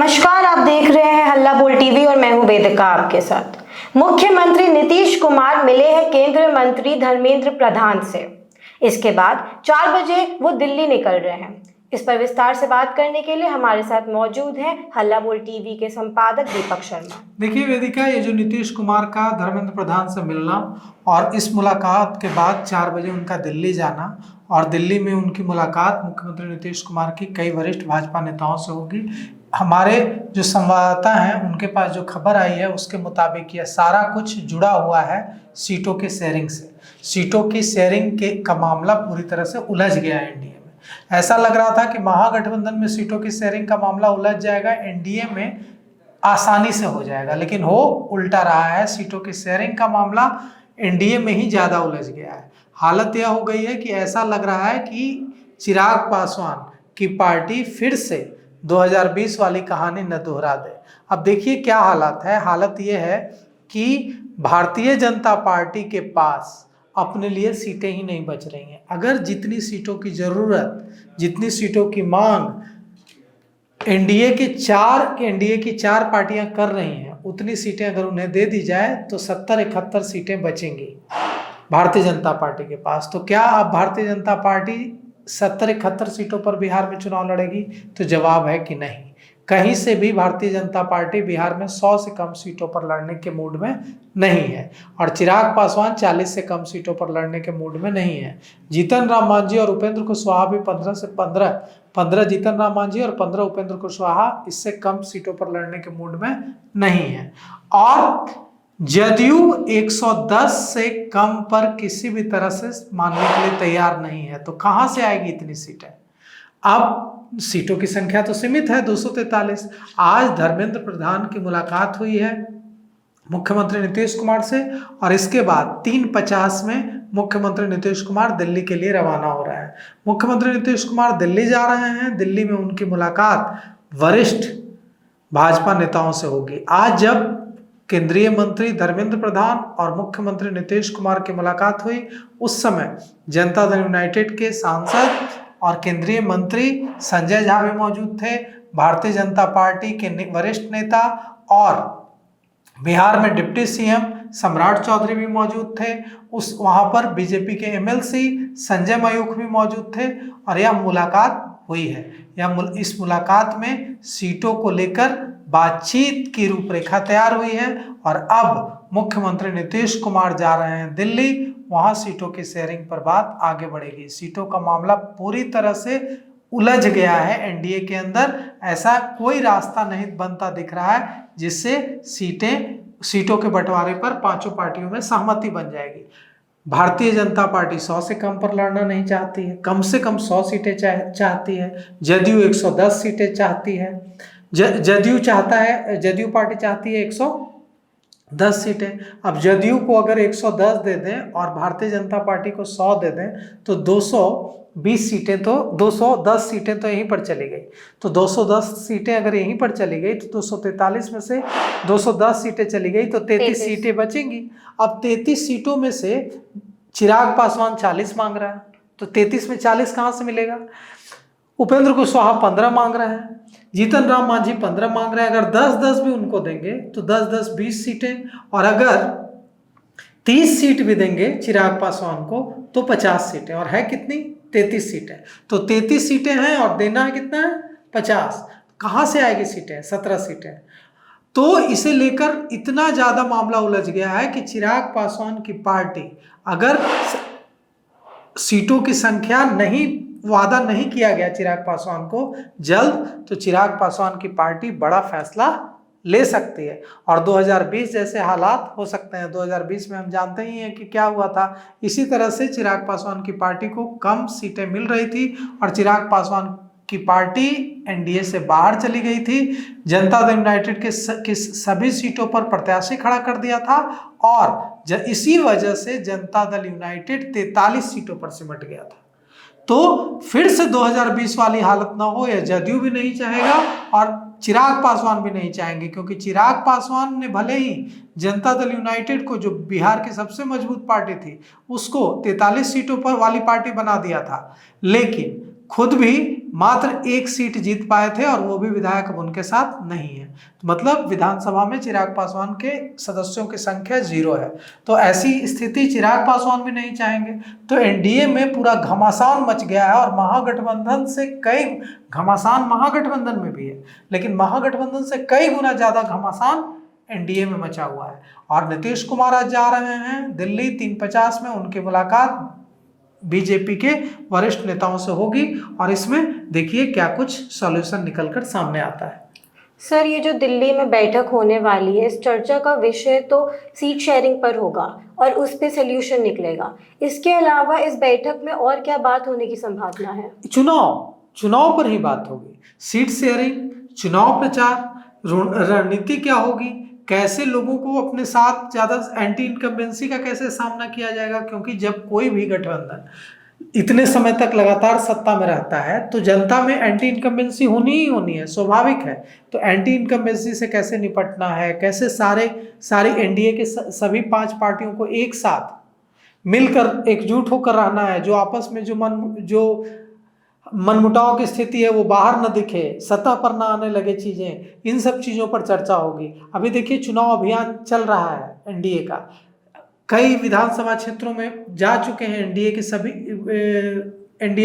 नमस्कार, आप देख रहे हैं हल्ला बोल टीवी और मैं हूं वेदिका आपके साथ। मुख्यमंत्री नीतीश कुमार मिले हैं केंद्रीय मंत्री धर्मेंद्र प्रधान से। इसके बाद 4 बजे वो दिल्ली निकल रहे हैं। इस पर विस्तार से बात करने के लिए हमारे साथ मौजूद हैं हल्ला बोल टीवी के संपादक दीपक शर्मा। देखिए वेदिका, ये जो नीतीश कुमार का धर्मेंद्र प्रधान से मिलना और इस मुलाकात के बाद 4 बजे उनका दिल्ली जाना और दिल्ली में उनकी मुलाकात मुख्यमंत्री नीतीश कुमार की कई वरिष्ठ भाजपा नेताओं से होगी। हमारे जो संवाददाता हैं उनके पास जो खबर आई है उसके मुताबिक यह सारा कुछ जुड़ा हुआ है सीटों के शेयरिंग से। सीटों की शेयरिंग का मामला पूरी तरह से उलझ गया है एनडीए में। ऐसा लग रहा था कि महागठबंधन में सीटों की शेयरिंग का मामला उलझ जाएगा, एनडीए में आसानी से हो जाएगा, लेकिन हो उल्टा रहा है। सीटों की शेयरिंग का मामला एनडीए में ही ज़्यादा उलझ गया है। हालत यह हो गई है कि ऐसा लग रहा है कि चिराग पासवान की पार्टी फिर से 2020 वाली कहानी न दोहरा दे। अब देखिए क्या हालत है। हालत यह है कि भारतीय जनता पार्टी के पास अपने लिए सीटें ही नहीं बच रही हैं। अगर जितनी सीटों की ज़रूरत, जितनी सीटों की मांग एनडीए की चार पार्टियां कर रही हैं, उतनी सीटें अगर उन्हें दे दी जाए तो 70-71 सीटें बचेंगी भारतीय जनता पार्टी के पास। तो क्या अब भारतीय जनता पार्टी 70-71 सीटों पर बिहार में चुनाव लड़ेगी? तो जवाब है कि नहीं। कहीं से भी भारतीय जनता पार्टी बिहार में 100 से कम सीटों पर लड़ने के मूड में नहीं है और चिराग पासवान 40 से कम सीटों पर लड़ने के मूड में नहीं है। जीतन राम मांझी और उपेंद्र कुशवाहा भी 15 जीतन राम मांझी और 15 उपेंद्र कुशवाहा इससे कम सीटों पर लड़ने के मूड में नहीं है। और जदयू 110 से कम पर किसी भी तरह से मानने के लिए तैयार नहीं है। तो कहां से आएगी इतनी सीटें? अब सीटों की संख्या तो सीमित है, 243। आज धर्मेंद्र प्रधान की मुलाकात हुई है मुख्यमंत्री नीतीश कुमार से और इसके बाद 3:50 में मुख्यमंत्री नीतीश कुमार दिल्ली के लिए रवाना हो रहा है। मुख्यमंत्री नीतीश कुमार दिल्ली जा रहे हैं। दिल्ली में उनकी मुलाकात वरिष्ठ भाजपा नेताओं से होगी। आज जब केंद्रीय मंत्री धर्मेंद्र प्रधान और मुख्यमंत्री नीतीश कुमार की मुलाकात हुई, उस समय जनता दल यूनाइटेड के सांसद और केंद्रीय मंत्री संजय झा भी मौजूद थे। भारतीय जनता पार्टी के वरिष्ठ नेता और बिहार में डिप्टी सीएम सम्राट चौधरी भी मौजूद थे। वहां पर बीजेपी के एमएलसी संजय मयूख भी मौजूद थे और यह मुलाकात हुई है। इस मुलाकात में सीटों को लेकर बातचीत की रूपरेखा तैयार हुई है और अब मुख्यमंत्री नीतीश कुमार जा रहे हैं दिल्ली। वहां सीटों की शेयरिंग पर बात आगे बढ़ेगी। सीटों का मामला पूरी तरह से उलझ गया है एनडीए के अंदर। ऐसा कोई रास्ता नहीं बनता दिख रहा है जिससे सीटों के बंटवारे पर पांचों पार्टियों में सहमति बन जाएगी। भारतीय जनता पार्टी 100 से कम पर लड़ना नहीं चाहती है, कम से कम 100 सीटें चाहती है। जदयू 110 सीटें चाहती है। जदयू पार्टी चाहती है 110 सीटें। अब जदयू को अगर 110 दे दें और भारतीय जनता पार्टी को 100 दे दें तो 220 सीटें, तो 210 सीटें तो यहीं पर चली गई। तो 210 सीटें अगर यहीं पर चली गई तो 243 में से 210 सीटें चली गई तो 33 सीटें बचेंगी। अब 33 सीटों में से चिराग पासवान 40 मांग रहा है, तो 33 में 40 कहाँ से मिलेगा? उपेंद्र कुशवाहा 15 मांग रहे हैं, जीतन राम मांझी 15 मांग रहे हैं। अगर 10-10 भी उनको देंगे तो 10-10 20 सीटें, और अगर 30 सीट भी देंगे चिराग पासवान को तो 50 सीटें, और है कितनी? 33 सीटें। तो 33 सीटें हैं और देना है कितना है? 50। कहाँ से आएगी सीटें? 17 सीटें। तो इसे लेकर इतना ज़्यादा मामला उलझ गया है कि चिराग पासवान की पार्टी अगर सीटों की संख्या वादा नहीं किया गया चिराग पासवान को जल्द, तो चिराग पासवान की पार्टी बड़ा फैसला ले सकती है और 2020 जैसे हालात हो सकते हैं। 2020 में हम जानते ही हैं कि क्या हुआ था। इसी तरह से चिराग पासवान की पार्टी को कम सीटें मिल रही थी और चिराग पासवान की पार्टी एनडीए से बाहर चली गई थी। जनता दल यूनाइटेड के सभी सीटों पर प्रत्याशी खड़ा कर दिया था और इसी वजह से जनता दल यूनाइटेड 43 सीटों पर सिमट गया था। तो फिर से 2020 वाली हालत ना हो, या जदयू भी नहीं चाहेगा और चिराग पासवान भी नहीं चाहेंगे, क्योंकि चिराग पासवान ने भले ही जनता दल यूनाइटेड को, जो बिहार की सबसे मजबूत पार्टी थी, उसको 43 सीटों पर वाली पार्टी बना दिया था, लेकिन खुद भी मात्र एक सीट जीत पाए थे और वो भी विधायक अब उनके साथ नहीं है। तो मतलब विधानसभा में चिराग पासवान के सदस्यों की संख्या 0 है। तो ऐसी स्थिति चिराग पासवान भी नहीं चाहेंगे। तो एनडीए में पूरा घमासान मच गया है और महागठबंधन से कई घमासान महागठबंधन में भी है, लेकिन महागठबंधन से कई गुना ज्यादा घमासान एनडीए में मचा हुआ है। और नीतीश कुमार आज जा रहे हैं दिल्ली 350 में, उनकी मुलाकात बीजेपी के वरिष्ठ नेताओं से होगी और इसमें देखिए क्या कुछ सॉल्यूशन निकलकर सामने आता है। सर, ये जो दिल्ली में बैठक होने वाली है, इस चर्चा का विषय तो सीट शेयरिंग पर होगा और उस पे सोल्यूशन निकलेगा। इसके अलावा इस बैठक में और क्या बात होने की संभावना है? चुनाव पर ही बात होगी। सीट शेयरिंग, चुनाव प्रचार, रणनीति क्या होगी, कैसे लोगों को अपने साथ ज्यादा एंटी इनकम्बेंसी का कैसे सामना किया जाएगा, क्योंकि जब कोई भी गठबंधन इतने समय तक लगातार सत्ता में रहता है तो जनता में एंटी इनकम्बेंसी होनी ही होनी है, स्वाभाविक है। तो एंटी इनकम्बेंसी से कैसे निपटना है, कैसे सारी एनडीए के सभी 5 पार्टियों को एक साथ मिलकर एकजुट होकर रहना है, जो आपस में जो मनमुटाव की स्थिति है वो बाहर न दिखे, सतह पर ना आने लगे चीजें, इन सब चीजों पर चर्चा होगी। अभी देखिए चुनाव अभियान चल रहा है एनडीए का, कई विधानसभा क्षेत्रों में जा चुके हैं एनडीए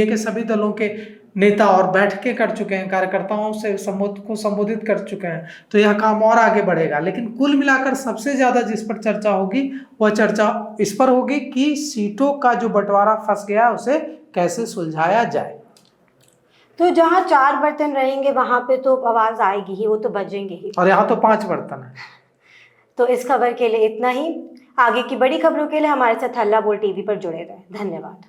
के सभी दलों के नेता और बैठकें कर चुके हैं, कार्यकर्ताओं से संबोधित कर चुके हैं। तो यह काम और आगे बढ़ेगा, लेकिन कुल मिलाकर सबसे ज्यादा जिस पर चर्चा होगी वह चर्चा इस पर होगी कि सीटों का जो बंटवारा फंस गया उसे कैसे सुलझाया जाए। तो जहाँ 4 बर्तन रहेंगे वहां पे तो आवाज आएगी ही, वो तो बजेंगे ही, और यहाँ तो 5 बर्तन है। तो इस खबर के लिए इतना ही। आगे की बड़ी खबरों के लिए हमारे साथ हल्ला बोल टीवी पर जुड़े रहें। धन्यवाद।